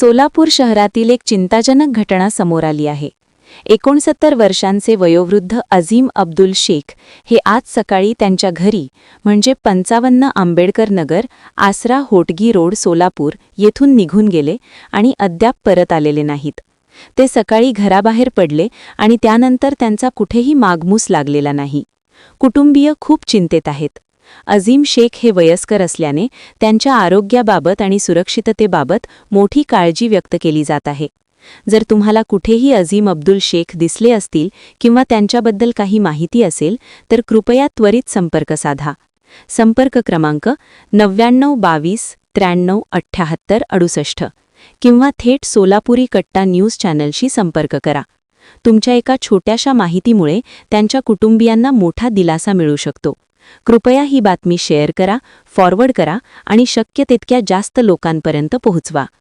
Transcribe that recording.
सोलापूर शहरातील एक चिंताजनक घटना समोर आली आहे. 69 वर्षांचे वयोवृद्ध अझीम अब्दुल शेख हे आज सकाळी त्यांच्या घरी म्हणजे 55 आंबेडकर नगर, आसरा होटगी रोड, सोलापूर येथून निघून गेले आणि अद्याप परत आलेले नाहीत. ते सकाळी घराबाहेर पडले आणि त्यानंतर त्यांचा कुठेही मागमूस लागलेला नाही. कुटुंबीय खूप चिंतेत आहेत. अझीम शेख हे वयस्कर असल्याने त्यांच्या आरोग्याबाबत आणि सुरक्षिततेबाबत मोठी काळजी व्यक्त केली जात आहे. जर तुम्हाला कुठेही अझीम अब्दुल शेख दिसले असतील किंवा त्यांच्याबद्दल काही माहिती असेल तर कृपया त्वरित संपर्क साधा. संपर्क क्रमांक 99 22 93 78 68 किंवा थेट सोलापुरी कट्टा न्यूज चॅनलशी संपर्क करा. तुमच्या एका छोट्याशा माहितीमुळे त्यांच्या कुटुंबियांना मोठा दिलासा मिळू शकतो. कृपया ही बातमी शेअर करा, फॉरवर्ड करा आणि शक्य तितक्या जास्त लोकांपर्यंत पोहोचवा.